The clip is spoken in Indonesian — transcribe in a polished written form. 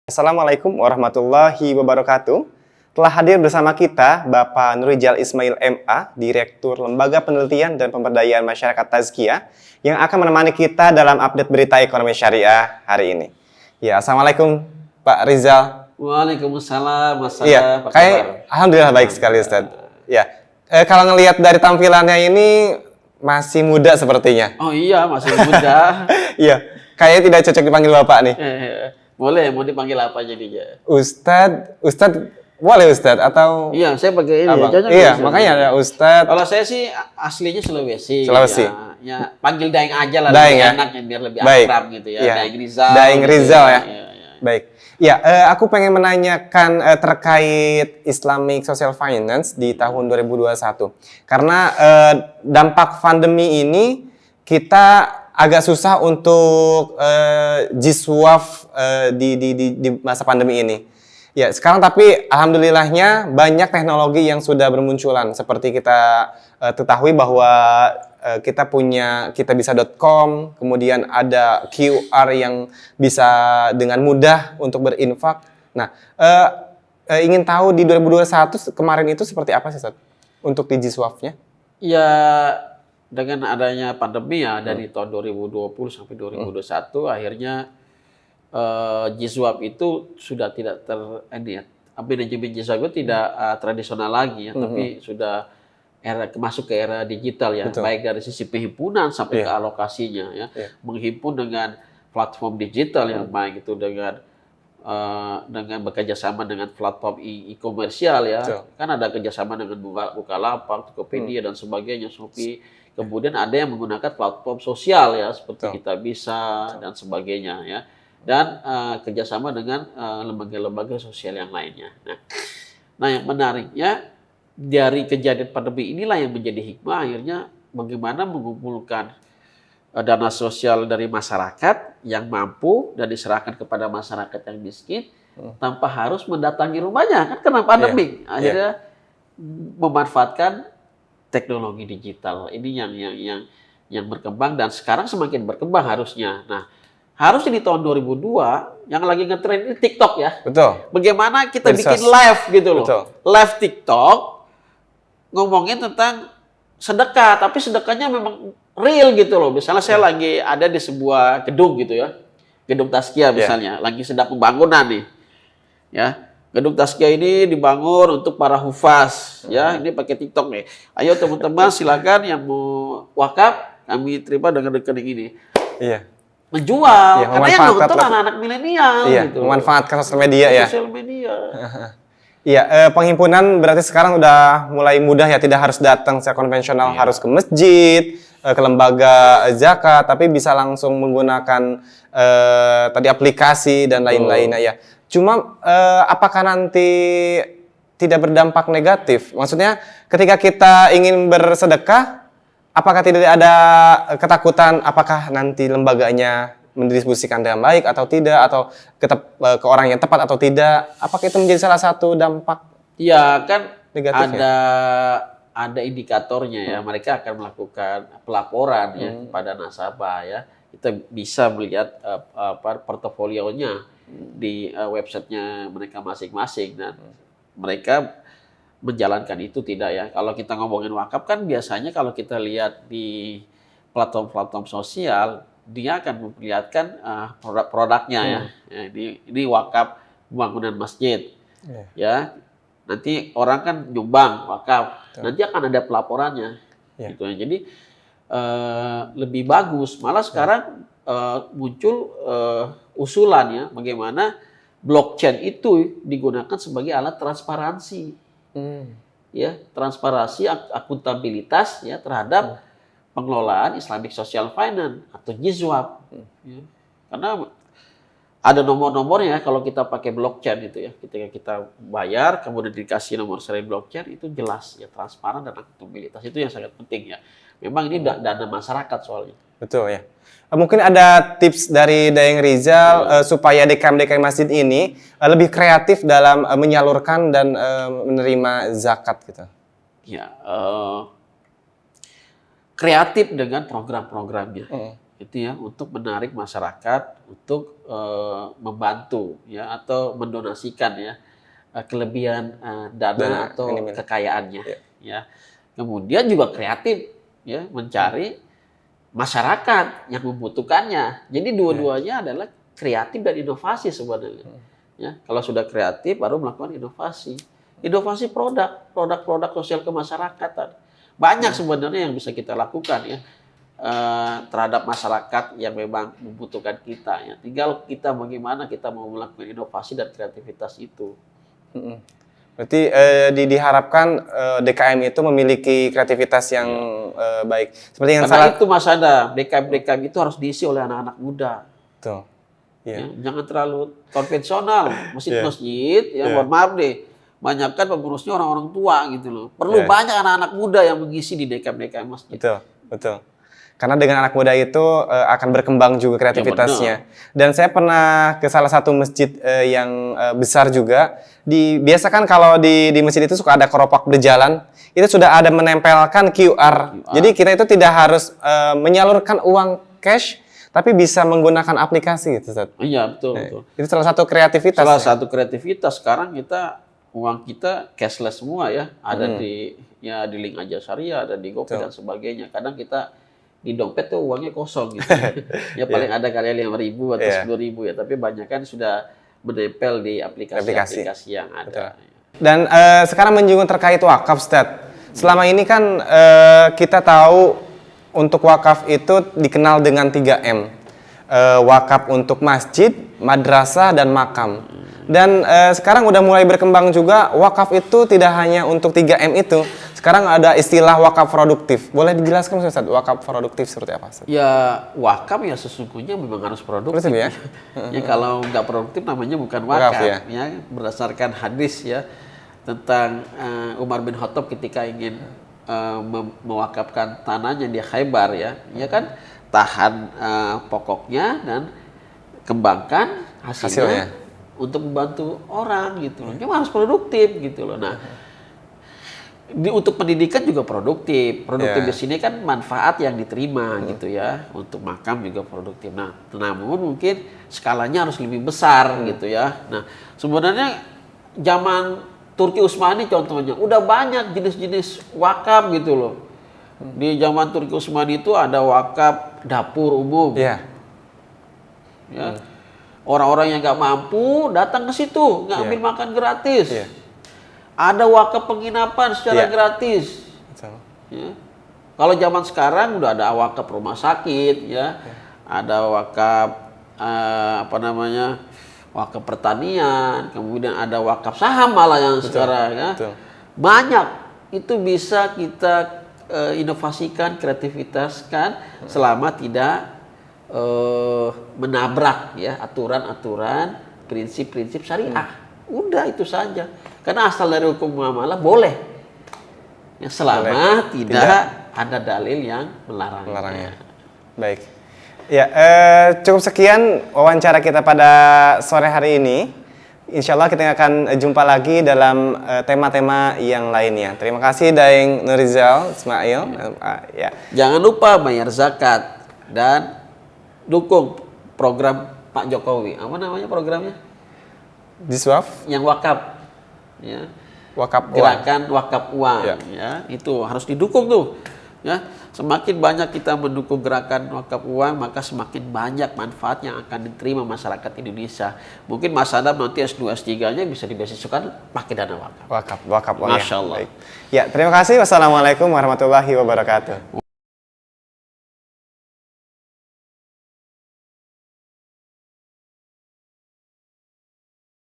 Assalamualaikum warahmatullahi wabarakatuh. Telah hadir bersama kita Bapak Nurijal Ismail MA, Direktur Lembaga Penelitian dan Pemberdayaan Masyarakat Tazkiyah, yang akan menemani kita dalam update berita ekonomi syariah hari ini. Ya, Assalamualaikum Pak Rizal. Waalaikumsalam, Mas Iya, apa kabar? alhamdulillah baik sekali Ustaz. Ya, kalau ngelihat dari tampilannya ini masih muda sepertinya. Oh iya, masih muda. Iya, kayaknya tidak cocok dipanggil Bapak nih. Boleh, mau dipanggil apa jadinya? Ustadz, boleh Ustadz atau? Iya, saya pakai ini. Abang. Cocok Iya, bisa. makanya ada Ustadz. Kalau saya sih aslinya Sulawesi. Sulawesi. Ya, panggil Daeng aja lah, Daeng, lebih ya? enak, biar lebih Baik. akrab gitu ya. Iya. Daeng Rizal. Daeng gitu Rizal ya. Iya, iya. Baik. Ya, aku pengen menanyakan terkait Islamic Social Finance di tahun 2021. Karena dampak pandemi ini kita agak susah untuk jiswaf di masa pandemi ini. Ya, sekarang tapi alhamdulillahnya banyak teknologi yang sudah bermunculan. Seperti kita ketahui bahwa kita punya kitabisa.com, kemudian ada QR yang bisa dengan mudah untuk berinfak. Nah, ingin tahu di 2021 kemarin itu seperti apa sih, Ustaz? Untuk di jiswafnya? Ya, dengan adanya pandemi ya, dari tahun 2020 sampai 2021, akhirnya jiswab itu sudah tidak manajemen jiswab itu tidak tradisional lagi ya, tapi sudah masuk ke era digital ya. Betul. Baik dari sisi penghimpunan sampai ke alokasinya ya. Menghimpun dengan platform digital yang baik itu dengan bekerja sama dengan platform e-komersial ya. Betul. Kan ada kerjasama dengan Bukalapak, Tokopedia dan sebagainya, Shopee. Kemudian ada yang menggunakan platform sosial ya, seperti Kitabisa dan sebagainya ya. Dan kerjasama dengan lembaga-lembaga sosial yang lainnya. Nah, yang menariknya dari kejadian pandemi inilah yang menjadi hikmah akhirnya bagaimana mengumpulkan dana sosial dari masyarakat yang mampu dan diserahkan kepada masyarakat yang miskin tanpa harus mendatangi rumahnya, kan karena pandemi. Akhirnya memanfaatkan teknologi digital ini yang berkembang dan sekarang semakin berkembang harusnya. Nah, harusnya di tahun 2002 yang lagi ngetrend ini TikTok ya. Betul. Bagaimana kita bikin live gitu loh. Betul. Live TikTok ngomongin tentang sedekah, tapi sedekahnya memang real gitu loh. Misalnya saya lagi ada di sebuah gedung gitu ya. Gedung Tazkiyah misalnya, lagi sedang pembangunan nih. Ya. Gedung Tazkiyah ini dibangun untuk para hufaz ya. Ini pakai TikTok nih. Ayo teman-teman silakan yang mau wakaf kami terima dengan rekening ini. Iya. Menjual, karena yang nonton anak-anak milenial gitu. Memanfaatkan sosial media ya. Sosial media. Iya, penghimpunan berarti sekarang udah mulai mudah ya, tidak harus datang secara konvensional, harus ke masjid, ke lembaga zakat, tapi bisa langsung menggunakan tadi aplikasi dan lain-lainnya ya. Cuma apakah nanti tidak berdampak negatif? Maksudnya ketika kita ingin bersedekah, apakah tidak ada ketakutan apakah nanti lembaganya mendistribusikan dengan baik atau tidak, atau ke orang yang tepat atau tidak? Apakah itu menjadi salah satu dampak? Ya kan negatifnya? ada indikatornya ya. Mereka akan melakukan pelaporan ya kepada nasabah ya. Kita bisa melihat portofolionya di websitenya mereka masing-masing dan mereka menjalankan itu tidak ya. Kalau kita ngomongin wakaf kan biasanya kalau kita lihat di platform-platform sosial dia akan memperlihatkan produk-produknya ya. Ini wakaf pembangunan masjid. Ya. Nanti orang kan nyumbang wakaf. Nanti akan ada pelaporannya. Gitu ya. Jadi lebih bagus. Malah sekarang muncul usulan ya bagaimana blockchain itu digunakan sebagai alat transparansi. Ya, transparansi akuntabilitas ya terhadap pengelolaan Islamic Social Finance atau jiswab. Ya. Karena ada nomor-nomornya kalau kita pakai blockchain itu ya. Ketika kita bayar kemudian dikasih nomor seri blockchain itu jelas ya, transparan dan akuntabilitas itu yang sangat penting ya. Memang ini dana masyarakat soalnya. Betul ya. Mungkin ada tips dari Daeng Rizal supaya DKM masjid ini lebih kreatif dalam menyalurkan dan menerima zakat gitu. Ya, kreatif dengan program-programnya. itu ya, untuk menarik masyarakat untuk membantu ya atau mendonasikan ya kelebihan dana atau kekayaannya ya. Kemudian juga kreatif ya, mencari masyarakat yang membutuhkannya. Jadi dua-duanya adalah kreatif dan inovasi sebenarnya. Ya, kalau sudah kreatif baru melakukan inovasi. Inovasi produk sosial kemasyarakatan. Banyak sebenarnya yang bisa kita lakukan ya terhadap masyarakat yang memang membutuhkan kita ya. Tinggal kita bagaimana kita mau melakukan inovasi dan kreativitas itu. Berarti diharapkan DKM itu memiliki kreativitas yang baik. Seperti yang karena itu Mas Ada, DKM itu harus diisi oleh anak-anak muda. Betul. Ya, jangan terlalu konvensional, masjid-masjid, ya mohon maaf deh, banyakkan pengurusnya orang-orang tua gitu loh. Perlu banyak anak-anak muda yang mengisi di DKM masjid. Betul. Karena dengan anak muda itu akan berkembang juga kreativitasnya. Dan saya pernah ke salah satu masjid yang besar juga. Biasa kan kalau di masjid itu suka ada keropak berjalan, itu sudah ada menempelkan QR. Jadi kita itu tidak harus menyalurkan uang cash, tapi bisa menggunakan aplikasi gitu, Ustaz. Iya, betul. Itu salah satu kreativitas. Satu kreativitas. Sekarang uang kita cashless semua ya. Ada di Link Aja Syariah, ada di GoPay dan sebagainya. Kadang kita di dompet tuh uangnya kosong gitu. Ya paling ada kali 5.000 atau 10.000 ya, tapi banyak kan sudah menempel di aplikasi yang ada. Dan sekarang menyinggung terkait wakaf, Ustaz. Selama ini kan kita tahu untuk wakaf itu dikenal dengan 3M. Wakaf untuk masjid, madrasah, dan makam. Dan sekarang udah mulai berkembang juga wakaf itu tidak hanya untuk 3M itu. Sekarang ada istilah wakaf produktif. Boleh dijelaskan Ustaz, wakaf produktif seperti apa, Ustaz? Ya, wakaf ya sesungguhnya memang harus produktif ya. Ya kalau nggak produktif namanya bukan wakaf ya. Berdasarkan hadis ya tentang Umar bin Khattab ketika ingin mewakafkan tanahnya di Khaybar ya kan tahan pokoknya dan kembangkan hasilnya untuk membantu orang gitu loh. Cuma harus produktif gitu loh. Nah, untuk pendidikan juga produktif di sini kan manfaat yang diterima gitu ya. Untuk makam juga produktif. Nah, namun mungkin skalanya harus lebih besar gitu ya. Nah, sebenarnya zaman Turki Utsmani contohnya udah banyak jenis-jenis wakaf gitu loh. Di zaman Turki Utsmani itu ada wakaf dapur umum. Ya. Orang-orang yang nggak mampu datang ke situ ngambil makan gratis. Ada wakaf penginapan secara gratis. Ya. Kalau zaman sekarang udah ada wakaf rumah sakit, ya, ada wakaf wakaf pertanian, kemudian ada wakaf saham malah yang sekarang ya. Banyak itu bisa kita inovasikan, kreativitaskan selama tidak menabrak ya aturan-aturan, prinsip-prinsip syariah. Udah itu saja. Karena asal dari hukum muamalah boleh. Ya, selama tidak ada dalil yang melarangnya. Baik. Ya, cukup sekian wawancara kita pada sore hari ini. Insya Allah kita akan jumpa lagi dalam tema-tema yang lainnya. Terima kasih Daeng Nurizal Ismail. Ya. Jangan lupa bayar zakat dan dukung program Pak Jokowi. Apa namanya programnya? Diswaf? Yang wakaf. Ya. Wakaf gerakan wakaf uang ya itu harus didukung tuh ya. Semakin banyak kita mendukung gerakan wakaf uang, maka semakin banyak manfaat yang akan diterima masyarakat Indonesia. Mungkin Mas Adam nanti S2 S3-nya bisa dibeasiswakan pakai dana wakaf. Wakaf uang. Masya Allah. Ya, terima kasih. Wassalamualaikum warahmatullahi wabarakatuh.